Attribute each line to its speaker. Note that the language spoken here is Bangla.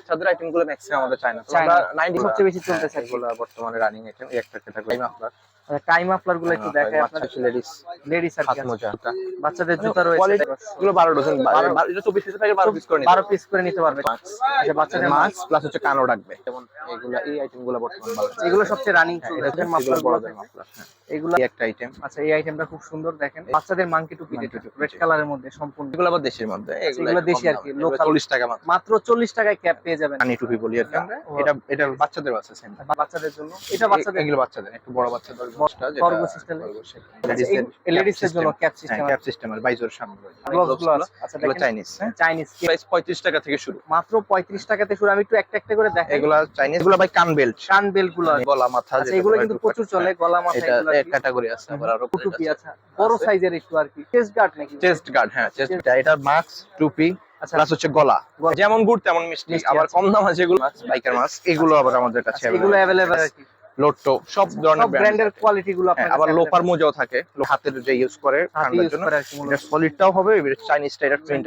Speaker 1: বাচ্চাদের আইটেম গুলো ম্যাক্সিমাম আমাদের চায়না,
Speaker 2: চায়না।
Speaker 1: 90
Speaker 2: সবচেয়ে বেশি চলতেছে আর কি।
Speaker 1: এগুলো বর্তমানে রানিং আইটেম। এই একটা ক্যাটাগরি মাফলার,
Speaker 2: টাই মাফলার গুলো একটু দেখাই
Speaker 1: বাচ্চা
Speaker 2: আপনাদের।
Speaker 1: লেডিস
Speaker 2: লেডিস আর
Speaker 1: হাত
Speaker 2: কি আছে।
Speaker 1: মোজা,
Speaker 2: বাচ্চাদের জুতা রয়েছে।
Speaker 1: কোয়ালিটি গুলো 12 ডজন, এটা 24 পিসের প্যাকেট 12 পিস করে নিতে
Speaker 2: 12 পিস করে নিতে পারবে। আচ্ছা, বাচ্চাদের
Speaker 1: মাছ প্লাস হচ্ছে কানও রাখবে। যেমন এগুলা, এই আইটেম গুলো বর্তমানে ভালো চলছে।
Speaker 2: এগুলো সবচেয়ে রানিং
Speaker 1: এটা
Speaker 2: চলছে
Speaker 1: হচ্ছে
Speaker 2: মাফলার গুলো।
Speaker 1: বড়দের মাফলার। হ্যাঁ,
Speaker 2: এগুলো
Speaker 1: এই একটা আইটেম।
Speaker 2: আচ্ছা, এই আইটেমটা খুব সুন্দর দেখেন। বাচ্চাদের মাংকি টুপি,
Speaker 1: মাংকি টুপি,
Speaker 2: রেড কালারের মধ্যে সম্পূর্ণ।
Speaker 1: এগুলো আবার দেশের মধ্যে,
Speaker 2: এগুলো দেশি আর কি, লোকাল।
Speaker 1: 40 টাকা মাত্র।
Speaker 2: মাত্র 40 টাকায় ক্যাপ পেয়ে যাবেন।
Speaker 1: রানী টুপি বলি আর কি আমরা। এটা বাচ্চাদের আছে সেম।
Speaker 2: বাচ্চাদের জন্য এটা বাচ্চাদের,
Speaker 1: এগুলো বাচ্চাদের, একটু বড় বাচ্চাদের বড়টা, যেটা
Speaker 2: বর্গ সিস্টেম। লেডিসের জন্য ক্যাপ সিস্টেম,
Speaker 1: ক্যাপ সিস্টেম আর বাইজোর সামনে।
Speaker 2: গ্লোভস গুলো আছে। আচ্ছা,
Speaker 1: এগুলো
Speaker 2: দেখেন
Speaker 1: চাইনিজ। হ্যাঁ,
Speaker 2: চাইনিজ
Speaker 1: প্রাইস 35 টাকা থেকে শুরু।
Speaker 2: মাত্র 35 টাকাতে শুরু। আমি একটু একটা একটা করে দেখাই।
Speaker 1: এগুলা চাইনিজ, এগুলো ভাই কান বেল্ট,
Speaker 2: কান বেল্ট গুলো আছে।
Speaker 1: গলা মাথা,
Speaker 2: আচ্ছা, এগুলো কিন্তু প্রচুর চলে, গলা মাথা
Speaker 1: এটা
Speaker 2: এগুলো আর কি।
Speaker 1: ক্যাটাগরি আছে। আবার আরো
Speaker 2: টুপি আছে বড় সাইজের একটু আর কি। চেস্ট গার্ড নাকি?
Speaker 1: চেস্ট গার্ড, হ্যাঁ চেস্ট। এটা মাস্ক, টুপি
Speaker 2: আচ্ছা,
Speaker 1: প্লাস হচ্ছে গলা। যেমন গুড় তেমন মিষ্টি।
Speaker 2: মিষ্টি
Speaker 1: আবার
Speaker 2: আছে।
Speaker 1: কম দাম আছে যেগুলো বাইকার মাছ, এগুলো আবার আমাদের কাছে
Speaker 2: এগুলো अवेलेबल আর কি।
Speaker 1: লোটো সব ধরনের
Speaker 2: সব ব্র্যান্ডের কোয়ালিটি গুলো আপনার
Speaker 1: আবার লোপার মোজাও থাকে, হাতের যে ইউজ করে
Speaker 2: হাতে
Speaker 1: ঠান্ডার
Speaker 2: ইউজ
Speaker 1: জন্য।
Speaker 2: করে আর কি।
Speaker 1: এটা সলিডটাও হবে, চাইনিজটা এটা প্রিন্ট